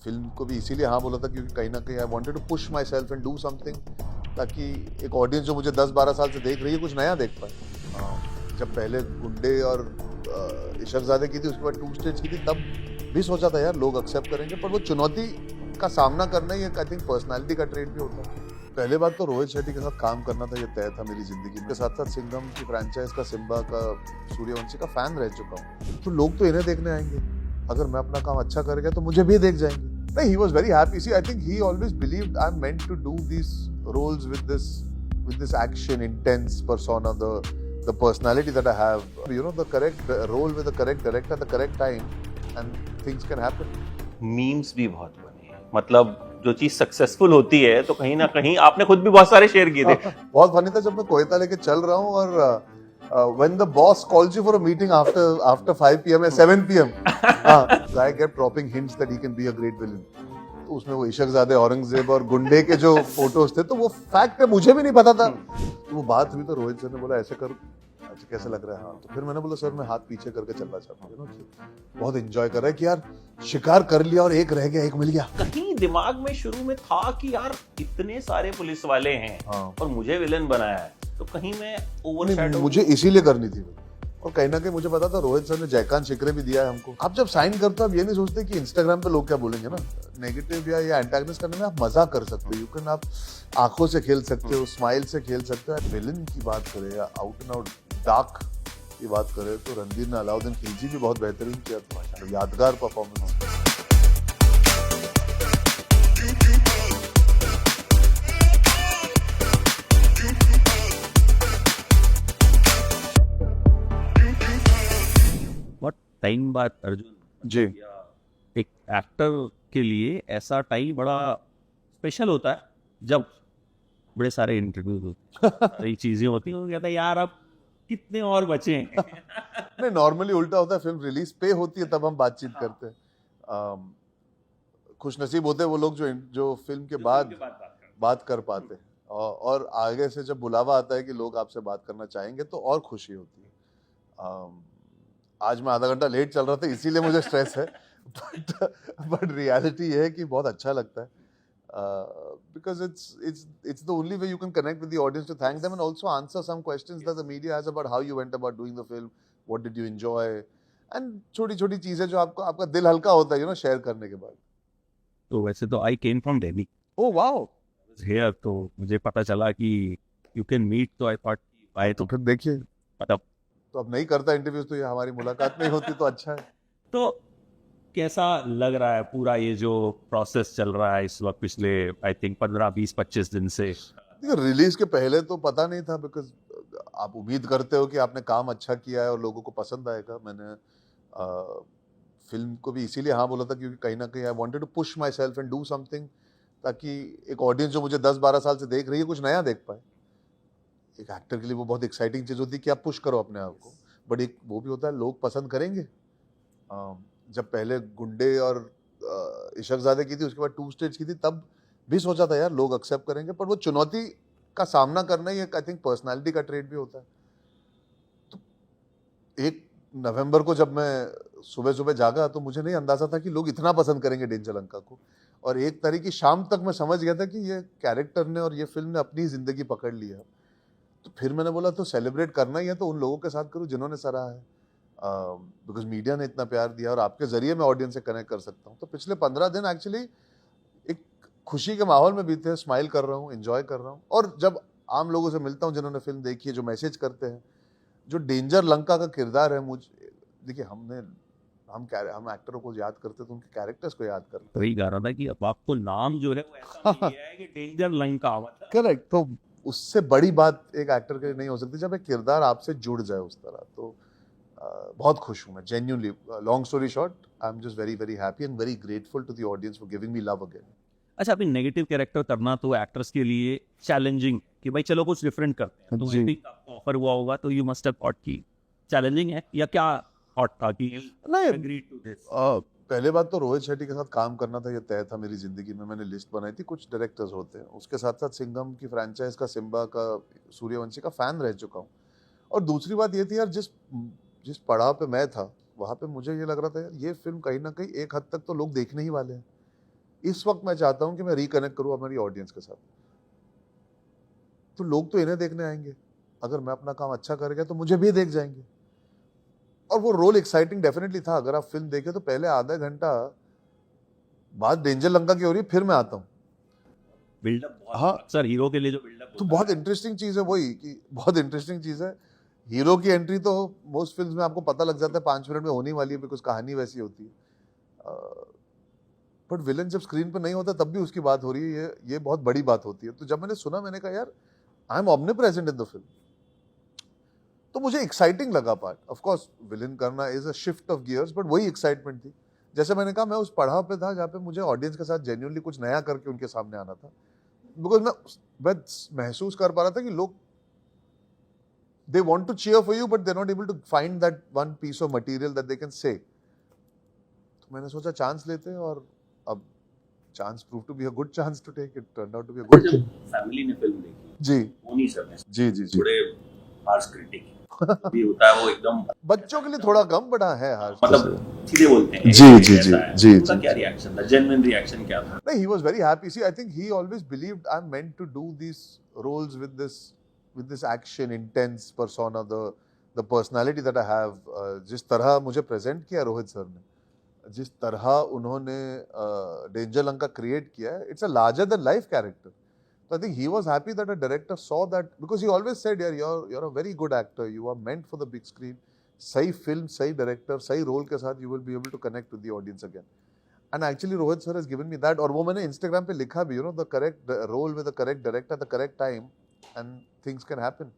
Film को भी इसीलिए हाँ बोला था क्योंकि कहीं ना कहीं I wanted to push myself and do something, ताकि एक ऑडियंस जो मुझे 10-12 साल से देख रही है कुछ नया देख पाए। जब पहले गुंडे और इशरजादे की थी, उसके बाद टू स्टेट्स की थी, तब भी सोचा था यार लोग एक्सेप्ट करेंगे, पर वो चुनौती का सामना करना ही एक आई थिंक पर्सनालिटी का ट्रेट भी होता है। पहले बात तो रोहित शेट्टी के साथ काम करना था, ये तय था मेरी जिंदगी में। के साथ साथ सिंघम की फ्रेंचाइज का, सिम्बा का, सूर्यवंशी का फैन रह चुका हूँ, तो लोग तो इन्हें देखने आएंगे। अगर मैं अपना काम अच्छा कर गया तो मुझे भी देख जाएंगे। नहीं, he was very happy. See, I think he always believed I'm meant to do these roles with this action, intense persona, the personality that I have. You know, the correct role with the correct director at the correct time, and things can happen. Memes भी बहुत बने हैं, मतलब जो चीज successful होती है तो कहीं ना कहीं आपने खुद भी बहुत सारे शेयर किए थे। बहुत फनी था जब मैं कोयता लेके चल रहा हूँ और when the boss calls you for a meeting after 5 p.m. or 7 p.m. guy kept dropping hints that he can be a great villain. तो उसमें वो इशरजादे, औरंगजेब और गुंडे के जो फोटोज थे, तो वो फैक्ट है, मुझे भी नहीं पता था। तो वो बात हुई तो रोहित सर ने बोला ऐसे कर, अच्छा कैसे लग रहा है? हाँ, तो फिर मैंने बोला सर मैं हाथ पीछे करके चलना चाहता हूँ, बहुत एंजॉय कर रहा है कि यार शिकार कर लिया और एक रह गया, एक मिल गया। कहीं दिमाग में शुरू में था कि यार इतने सारे पुलिस वाले हैं और मुझे विलन बनाया है, तो कहीं मैं ओवरशैडो, मुझे इसीलिए करनी थी। और कहीं ना कहीं मुझे पता था रोहित सर ने जयकांत शिकरे भी दिया है हमको। आप जब साइन करते हो आप ये नहीं सोचते कि इंस्टाग्राम पे लोग क्या बोलेंगे ना, नेगेटिव या एंटागनिस्ट करने में आप मजा कर सकते हो। यू कैन, आप आंखों से खेल सकते हो, स्माइल से खेल सकते हो। विलन की बात करें या आउट एंड आउट डार्क की बात करें तो रणबीर ने अलाउद्दीन खिलजी भी बहुत बेहतरीन किया था, यादगार परफॉर्मेंस। बहुत टाइम बाद अर्जुन जी, एक एक्टर के लिए ऐसा टाइम बड़ा स्पेशल होता है जब बड़े सारे इंटरव्यू होते हैं, सारी चीजें होती हैं, वो कहता है यार अब कितने और बचे हैं। नहीं नॉर्मली उल्टा होता है, फिल्म रिलीज पे होती है तब हम बातचीत करते हैं। खुश नसीब होते हैं वो लोग जो फिल्म के बाद बात कर पाते हैं, और आगे से जब बुलावा आता है कि लोग आपसे बात करना चाहेंगे तो और खुशी होती है। आज मैं आधा घंटा लेट चल रहा था इसीलिए मुझे स्ट्रेस है, बट रियलिटी ये है कि बहुत अच्छा लगता है, because it's the only way you can connect with the audience, to thank them and also answer some questions that the media has about how you went about doing the film, what did you enjoy, and छोटी छोटी चीजें जो आपका दिल हल्का होता है share करने के बाद। तो वैसे तो I came from Delhi, oh wow, here, तो मुझे पता चला कि यू कैन मीट, तो आई थॉट आए तो तो फिर देखिए, मतलब तो अब नहीं करता इंटरव्यूज तो ये हमारी मुलाकात नहीं होती तो अच्छा है। तो कैसा लग रहा है पूरा ये जो प्रोसेस चल रहा है इस वक्त पिछले आई थिंक 15-20-25 दिन से? रिलीज के पहले तो पता नहीं था, बिकॉज आप उम्मीद करते हो कि आपने काम अच्छा किया है और लोगों को पसंद आएगा। मैंने फिल्म को भी इसीलिए हाँ बोला था क्योंकि कहीं ना कहीं I wanted to push myself and do something, ताकि एक ऑडियंस जो मुझे 10-12 साल से देख रही है कुछ नया देख पाए। एक एक्टर के लिए वो बहुत एक्साइटिंग चीज़ होती है कि आप पुश करो अपने आप को, बट एक वो भी होता है लोग पसंद करेंगे। जब पहले गुंडे और इशरजादे की थी, उसके बाद टू स्टेट्स की थी, तब भी सोचा था यार लोग एक्सेप्ट करेंगे, पर वो चुनौती का सामना करना ही एक आई थिंक पर्सनालिटी का ट्रेट भी होता है। तो 1 नवंबर को जब मैं सुबह सुबह जागा तो मुझे नहीं अंदाजा था कि लोग इतना पसंद करेंगे डेंजर लंका को, और 1 तारीख की शाम तक मैं समझ गया था कि ये कैरेक्टर ने और ये फिल्म ने अपनी जिंदगी पकड़ ली है। तो फिर मैंने बोला तो सेलिब्रेट करना ही है तो उन लोगों के साथ करूँ जिन्होंने सराहा है, बिकॉज मीडिया ने इतना प्यार दिया और आपके जरिए मैं ऑडियंस से कनेक्ट कर सकता हूँ। तो पिछले 15 दिन एक्चुअली एक खुशी के माहौल में बीते हैं, स्माइल कर रहा हूँ, एंजॉय कर रहा हूँ, और जब आम लोगों से मिलता हूँ जिन्होंने फिल्म देखी है, जो मैसेज करते हैं, जो डेंजर लंका का किरदार है, देखिए हम एक्टरों को याद करते तो उनके कैरेक्टर्स को याद करते। वही गा रहा था कि अब आपको नाम जो है वो ऐसा मिल गया है कि डेंजर लंका, मतलब करेक्ट, तो उससे बड़ी बात एक एक्टर के लिए नहीं हो सकती जब एक किरदार आपसे जुड़ जाए उस तरह। तो बहुत खुश हूँ मैं, genuinely. Long story short, I am just very very happy and very grateful to the audience for giving me love again. अच्छा, अभी नेगेटिव कैरेक्टर करना तो एक्टर्स के लिए चैलेंजिंग कि भाई चलो कुछ डिफरेंट करते हैं, तो जी। आई थिंक आपको ऑफर हुआ होगा तो यू मस्ट हैव थॉट कि चैलेंजिंग है, या क्या थॉट था कि नहीं, एग्री टू दिस? पहले बात तो रोहित शेट्टी के साथ काम करना था, ये तय था मेरी जिंदगी में। मैंने लिस्ट बनाई थी, कुछ डायरेक्टर्स होते हैं, उसके साथ साथ सिंघम की फ्रेंचाइज का, सिम्बा का, सूर्यवंशी का फैन रह चुका हूँ। और दूसरी बात ये थी यार, जिस पड़ाव पे मैं था वहाँ पे मुझे ये लग रहा था यार ये फिल्म कहीं ना कहीं एक हद तक तो लोग देखने ही वाले हैं। इस वक्त मैं चाहता हूं कि मैं रिकनेक्ट करूं हमारी ऑडियंस के साथ। तो लोग तो इन्हें देखने आएंगे, अगर मैं अपना काम अच्छा कर गया तो मुझे भी देख जाएंगे। और वो रोल एक्साइटिंग डेफिनेटली था। अगर आप फिल्म देखें तो पहले आधा घंटा बात डेंजर लंका की हो रही है, फिर मैं आता हूँ। बिल्डअप हाँ। अक्सर हीरो के लिए जो बिल्डअप तो बहुत इंटरेस्टिंग चीज है वही, कि बहुत इंटरेस्टिंग चीज है। हीरो की एंट्री तो मोस्ट फिल्म्स में आपको पता लग जाता है 5 मिनट में होने वाली है, बिकॉज कहानी वैसी होती है। बट विलन जब स्क्रीन पर नहीं होता तब भी उसकी बात हो रही है, ये बहुत बड़ी बात होती है। तो जब मैंने सुना, मैंने कहा यार I am omnipresent in the film. तो मुझे एक्साइटिंग लगा पार्ट। ऑफ कोर्स विलन करना is a shift of gears, but वही एक्साइटमेंट थी। जैसे मैंने कहा, मैं उस पड़ाव पे था जहाँ पे मुझे ऑडियंस के साथ जेन्युइनली कुछ नया करके उनके सामने आना था। बिकॉज मैं महसूस कर पा रहा था कि लोग they want to cheer for you but they're not able to find that one piece of material that they can say. तो मैंने सोचा चांस लेते हैं, और अब chance prove to be a good chance to take. It turn out to be a good. Family ने film देखी जी उन्हीं सब में जी जी जी। थोड़े हार्श क्रिटिक भी होता है, वो एकदम बच्चों के लिए थोड़ा कम, बट हाँ है हार्श। मतलब सीधे बोलते हैं। जी जी जी जी उनका जी। क्या रिएक्शन था, जेन्युइन रिएक्शन क्या था? No, he was very happy. See, I think he always believed I'm meant to do these roles with this action, intense persona, the personality that I have. जिस तरह मुझे present किया Rohit sir ने, जिस तरह उन्होंने डेंजर लंका क्रिएट किया है, it's a larger than life character. So I think he was happy that a director saw that, because he always said, "यार, you're a very good actor. You are meant for the big screen. सही film, सही director, सही role के साथ you will be able to connect with the audience again." And actually Rohit sir has given me that. और वो मैंने Instagram पे लिखा भी, the correct role with the correct director at the correct time, and things can happen.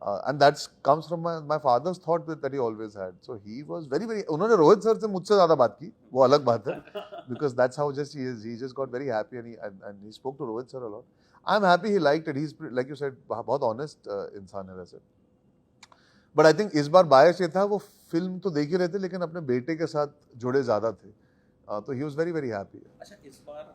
And that comes from my father's thought that he always had. So he was very very. उन्होंने Rohit sir से मुझसे ज़्यादा बात की, वो अलग बात है, because that's how just he is. He just got very happy and he spoke to Rohit sir a lot. I'm happy he liked it. He's like you said, बहुत honest इंसान है वैसे. But I think इस बार bias ये था, वो film तो देख ही रहे थे लेकिन अपने बेटे के साथ जुड़े ज़्यादा थे. तो he was very very happy. अच्छा, इस बार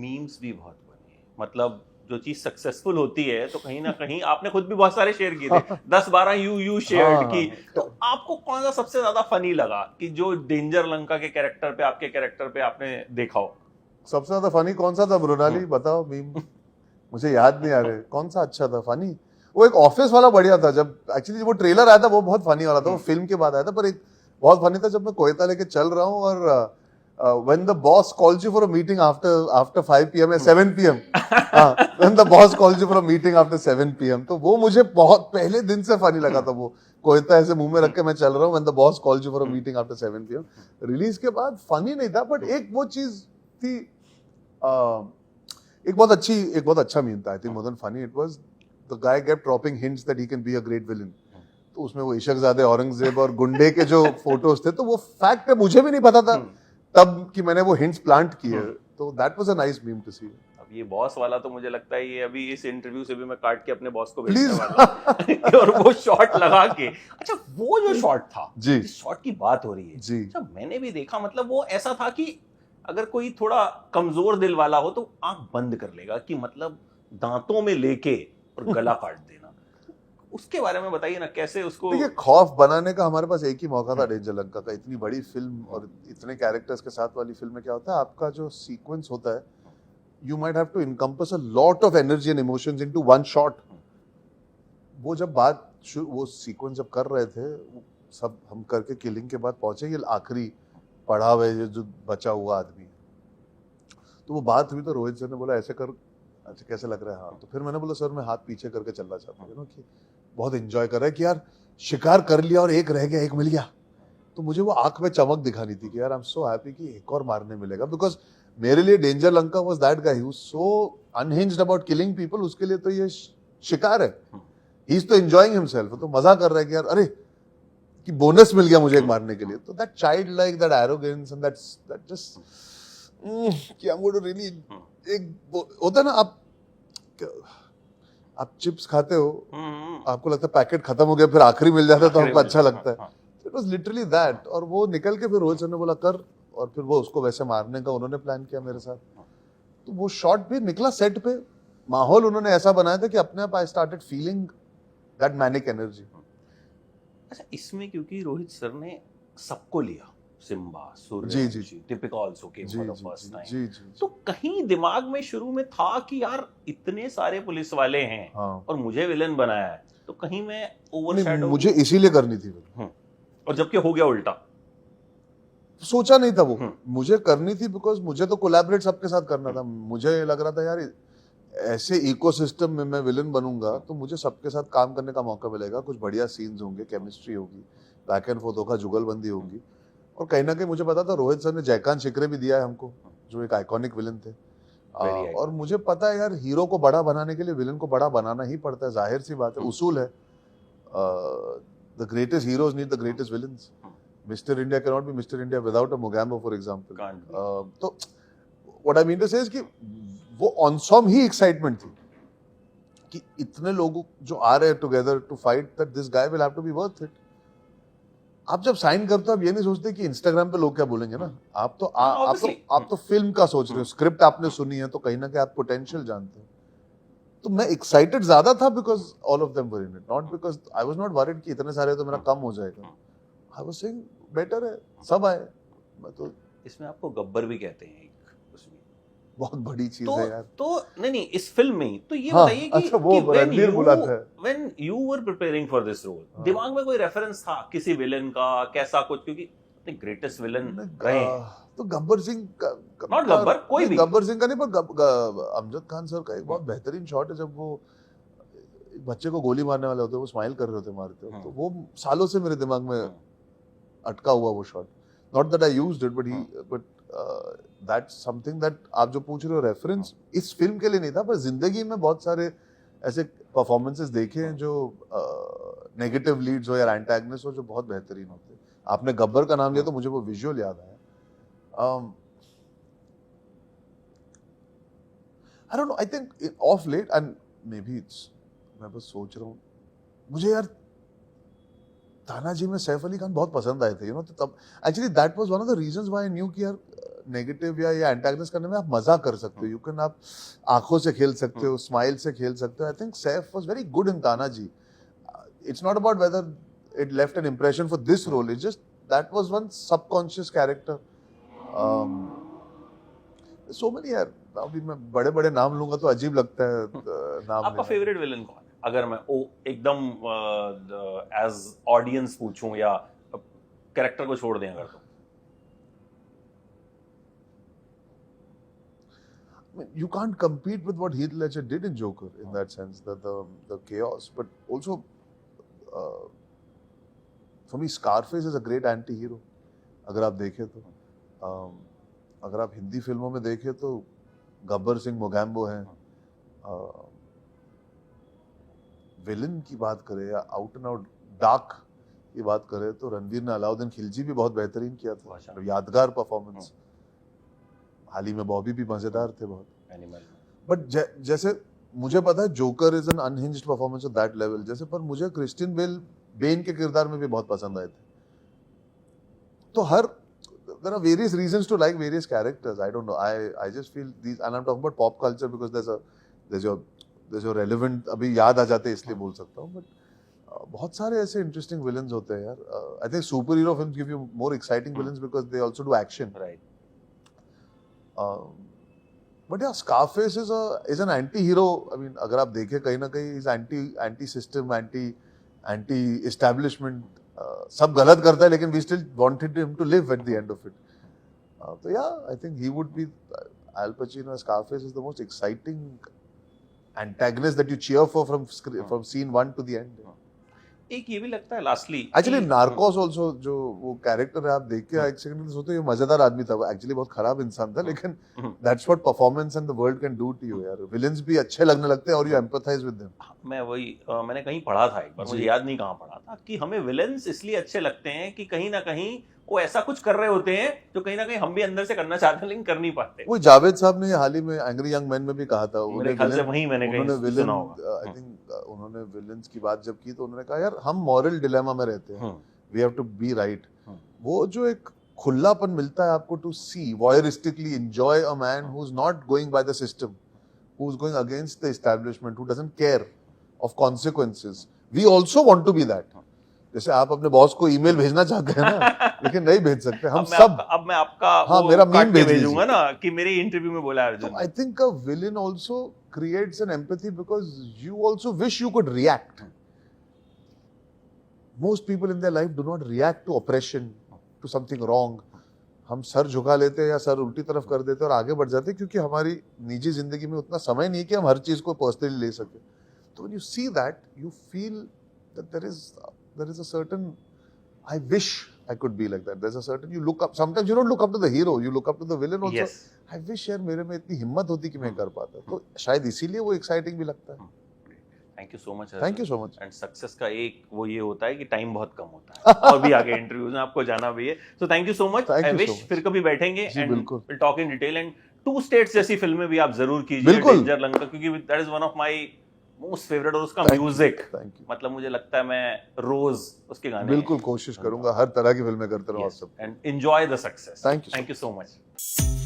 मीम्स भी बहुत बने, मतलब जो चीज सक्सेसफुल होती है तो कहीं ना कहीं आपने खुद भी बहुत सारे शेयर किए थे, 10-12 यू शेयर्ड की। तो आपको कौन सा सबसे ज्यादा फनी लगा कि जो डेंजर लंका के कैरेक्टर पे, आपके कैरेक्टर पे आपने देखा हो? सबसे ज्यादा फनी कौन सा था मृणाली, बताओ मीम? मुझे याद नहीं आ रहे कौन सा अच्छा था फनी। वो एक ऑफिस वाला बढ़िया था, जब एक्चुअली वो ट्रेलर आया था वो बहुत फनी वाला था, वो फिल्म के बाद आया था, पर एक बहुत फनी था जब मैं कोयता लेके चल रहा हूँ और when the boss calls you for a meeting after 5 PM या 7 PM, when the boss calls you for a meeting after 7 PM, तो वो मुझे बहुत पहले दिन से फनी लगा था। वो कोयता ऐसे मुंह में रख के मैं चल रहा हूँ, when the boss calls you for a meeting after 7 PM। Release के बाद फनी नहीं था, बट एक वो चीज थी, एक बहुत अच्छा मीम था। I think more than funny, it was the guy kept dropping hints that he can be a great villain. तो उसमें वो इशकजादे, औरंगजेब और गुंडे के जो फोटोज थे, तो वो फैक्ट है, मुझे भी नहीं पता था तब कि मैंने वो हिंट्स प्लांट किए। तो that was a nice meme to see. अब ये बॉस वाला तो मुझे लगता है ये अभी इस इंटरव्यू से भी मैं काट के अपने बॉस को भेजने वाला और वो शॉट लगा के। अच्छा, वो जो शॉट था, जी, जिस शॉट की बात हो रही है जी, अच्छा, मैंने भी देखा, मतलब वो ऐसा था कि अगर कोई थोड़ा कमजोर दिल वाला हो तो आंख बंद कर लेगा, कि मतलब दांतों में लेके और गला काट देना। उसके बारे में बताइए ना, कैसे उसको। देखिए, खौफ बनाने का हमारे पास एक ही मौका था डेंजर लंका का। इतनी बड़ी फिल्म और इतने कैरेक्टर्स के साथ वाली फिल्म में क्या होता है, आपका जो सीक्वेंस होता है, you might have to encompass a lot of energy and emotions into one shot. वो जब वो सीक्वेंस जब कर रहे थे, सब हम करके किलिंग के बाद पहुंचे, ये आखिरी पड़ाव है, जो बचा हुआ आदमी। तो वो बात हुई तो रोहित सर ने बोला ऐसे कर, अच्छा कैसे लग रहा है? हाँ। तो फिर मैंने बोला सर मैं हाथ पीछे करके चलना चाहता हूँ, कि बहुत एंजॉय कर रहा है, कि यार शिकार कर लिया और एक रह गया, एक मिल गया। तो मुझे वो आंख में चमक दिखानी थी कि यार आई एम सो हैप्पी कि एक और मारने मिलेगा। बिकॉज मेरे लिए danger Lanka was that guy who so unhinged about killing people. उसके लिए तो ये शिकार है, ही इज तो एंजॉयिंग हिमसेल्फ, तो मजा कर रहा है कि यार अरे कि बोनस मिल गया मुझे एक मारने के लिए। तो that child like, that arrogance and that just कि I am going to really, एक होता है ना, आप चिप्स खाते हो, आपको लगता है पैकेट खत्म हो गया, फिर आखिरी मिल जाता है तो हमको अच्छा लगता है। It was literally that. और वो निकल के फिर रोहित सर ने बोला कर, और फिर वो उसको वैसे मारने का उन्होंने प्लान किया मेरे साथ। तो वो शॉट भी निकला सेट पे, माहौल उन्होंने ऐसा बनाया था कि अपने आप I started feeling that manic energy. अच्छा, इसमें क्योंकि रोहित सर ने सबको लिया, सिम्बा, जी, सूर्य, जी। दीपिका आल्सो केम जी फॉर द जी फर्स्ट जी टाइम। जी जी तो कहीं दिमाग में शुरू में था कि यार इतने सारे पुलिस वाले हैं हाँ और मुझे विलन बनाया है, तो कहीं मैं नहीं, ओवरशैडो मुझे इसीलिए करनी थी फिल्म। और जबकि हो गया उल्टा। सोचा नहीं था वो, हम्म। मुझे करनी थी बिकॉज मुझे तो कोलैबोरेट सबके साथ करना था। मुझे लग रहा था यार ऐसे इकोसिस्टम में मैं विलन बनूंगा तो मुझे सबके साथ काम करने का मौका मिलेगा, कुछ बढ़िया सीन्स होंगे, केमिस्ट्री होगी, बैक एंड फोर्थ होगा, जुगलबंदी होगी। और कहीं ना कहीं मुझे पता था रोहित सर ने जयकांत शिकरे भी दिया है हमको, जो एक आइकॉनिक विलन थे। Very और iconic. मुझे पता है यार हीरो को बड़ा बनाने के लिए विलन को बड़ा बनाना ही पड़ता है, जाहिर सी बात है, उसूल है। The greatest heroes need the greatest villains. Mister India can not be mister India without a Mogambo for example. Can't be. तो व्हाट आई मीन टू से इज कि वो ऑनसॉम ही एक्साइटमेंट थी कि इतने लोग जो आ रहे हैं together to fight, that this guy will have to be worth it. आप जब साइन करते हो आप ये नहीं सोचते कि इंस्टाग्राम पे लोग क्या बोलेंगे ना, आप Obviously. आप तो फिल्म का सोच रहे हो, स्क्रिप्ट आपने सुनी है तो कहीं ना कहीं आप पोटेंशियल जानते हो। तो मैं एक्साइटेड ज्यादा था because all of them were in it, not because I was not worried कि इतने सारे तो मेरा कम हो जाएगा। आई वाज सेइंग बेटर है सब आए। मैं तो इसमें आपको गब्बर भी कहते हैं एक उसमें। बहुत बड़ी चीज तो है यार। तो नहीं इस फिल्म में ही तो ये हाँ, बताइए कि अच्छा, वो रणवीर बुलाता है। When you were preparing for this role, हाँ। दिमाग में कोई रेफरेंस था किसी विलन का, कैसा कुछ? क्योंकि ग्रेटेस्ट विलन रहे हैं। तो गब्बर सिंह का Not गब्बर, कोई नहीं, भी। गब्बर सिंह का नहीं, पर अमजद खान सर का एक बहुत बेहतरीन शॉट है जब वो एक बच्चे को गोली मारने वाले होते हैं, वो स्माइल कर रहे होते हैं मारते हो, तो वो सालों से मेरे दिमाग में अटका हुआ वो shot. Not that I used it but that's something that आप जो पूछ रहे हो रेफरेंस इस फिल्म के लिए नहीं था, पर जिंदगी में बहुत सारे ऐसे परफॉर्मेंसेस देखे हैं जो नेगेटिव लीड्स हो या एंटागनिस्ट हो जो बहुत बेहतरीन होते हैं। आपने गब्बर का नाम लिया तो मुझे वो विजुअल याद आया। I don't know, I think off late and maybe it's, मैं बस सोच रहा हूँ, मुझे यार तानाजी में सैफ अली खान बहुत पसंद आए थे, तो तब actually that was one of the reasons why I knew कि यार नेगेटिव या एंटागनिस्ट करने में आप मजा कर सकते हो, यू कैन, आप आंखों से खेल सकते हो, स्माइल से खेल सकते हो। I think Saif was very good in Tanaji. It's not about whether it left an impression for this role, it's just that was one subconscious character. So many यार, अभी मैं बड़े बड़े नाम लूंगा तो अजीब लगता है नाम। आपका फेवरेट विलन कौन है? अगर मैं एकदम एज ऑडियंस पूछूं या कैरेक्टर को छोड़ दें अगर, तो you can't compete with what Heath Ledger did in Joker in that sense, the chaos, but also for me Scarface is a great anti-hero अगर आप देखें तो। अगर आप हिंदी फिल्मों में देखें तो गब्बर सिंह मोगैम्बो हैं, विलन की बात करें या आउट एंड आउट डार्क की बात करें तो रणवीर ने अलाउद्दीन खिलजी भी बहुत बेहतरीन किया था, मतलब यादगार परफॉर्मेंस। हाल ही में बॉबी भी मजेदार थे बहुत। एनिमल। बट जैसे मुझे पता है joker is an unhinged performance of that level जैसे, पर मुझे क्रिस्टियन बेल बेन के किरदार में भी बहुत पसंद आए थे। तो हर there are various reasons to like various characters. I don't know. I just feel these, and I'm talking about pop culture because there's your relevant अभी याद आ जाते हैं इसलिए बोल सकता हूँ, but बहुत सारे ऐसे interesting villains होते हैं यार। I think superhero films give you more exciting villains because they also do action. Right. But yeah, Scarface is an anti-hero. I mean, अगर आप देखें कहीं ना कहीं he's anti-system, anti-establishment. सब गलत करता है लेकिन we still wanted him to live at the end of it. So yeah, I think he would be Al Pacino as Scarface is the most exciting antagonist that you cheer for from scene 1 to the end. एक ये भी लगता है lastly actually Narcos also जो वो character है, आप देख के एक सेकंड सोचते हो ये मजेदार आदमी था, वो एक्चुअली बहुत खराब इंसान था, लेकिन that's what performance and the world can do to you यार। विलेंस भी अच्छे लगने लगते हैं और यू एम्पैथाइज विद देम। मैं वही मैंने कहीं पढ़ा था एक बार, मुझे याद नहीं कहाँ पढ़ा था, कि हमें विलेंस इसलिए अच्छे लगते हैं कि कहीं ना कहीं वो ऐसा कुछ कर रहे होते हैं जो कहीं ना कहीं हम भी अंदर से करना चाहते हैं लेकिन कर नहीं पाते। वो जावेद साहब ने हाल ही में एंग्री यंग मैन में भी कहा था, मेरे ख्याल से वहीं मैंने कहीं सुना होगा। आई थिंक उन्होंने विलेंस की बात जब की तो उन्होंने कहा यार हम मॉरल डिलेमा में रहते हैं, we have to be right. वो जो एक खुलापन मिलता है आपको to see voyeuristically enjoy a man who is not going by the system, who is going against the establishment, who doesn't care of consequences. We also want to be that. जैसे आप अपने बॉस को email भेजना चाहते हैं ना लेकिन नहीं भेज सकते हम अब मैं सब. अब मैं आपका हाँ, वो मेरा काट meme के भेज भेजूंगा ना कि मेरे इंटरव्यू में बोला Arjun I think a villain also creates an empathy because you also wish you could react. Most people in their life do not react to oppression, to something wrong. हम सर झुका लेते हैं या सर उल्टी तरफ कर देते हैं और आगे बढ़ जाते हैं क्योंकि हमारी निजी जिंदगी में उतना समय नहीं है कि हम हर चीज को पर्सनली ले सके. तो when you see that, you feel that there is a certain, I wish I could be like that. There's a certain, you look up, sometimes you don't look up to the hero, you look up to the villain also. Yes. I wish यार मेरे में इतनी हिम्मत होती कि मैं कर पाता. तो शायद इसीलिए वो एक्साइटिंग भी लगता है. Thank you so much. Thank you so much. And success का एक वो ये होता है कि टाइम बहुत कम होता है और भी आगे इंटरव्यूज में आपको जाना भी है. So thank you so much. Thank I you so wish much. फिर कभी बैठेंगे जी, एंड बिल्कुल. Will talk in detail. And two states जैसी फिल्में भी आप जरूर कीजिए. बिल्कुल. डेंजर लंका, क्योंकि that is one of my most favourite. और उसका Thank you. Music Thank you. मतलब मुझे लगता है मैं रोज उसके गाने बिल्कुल कोशिश करूंगा हर तरह की फिल्में करते रहो आप सब. And enjoy the success. Thank you so thank you so much.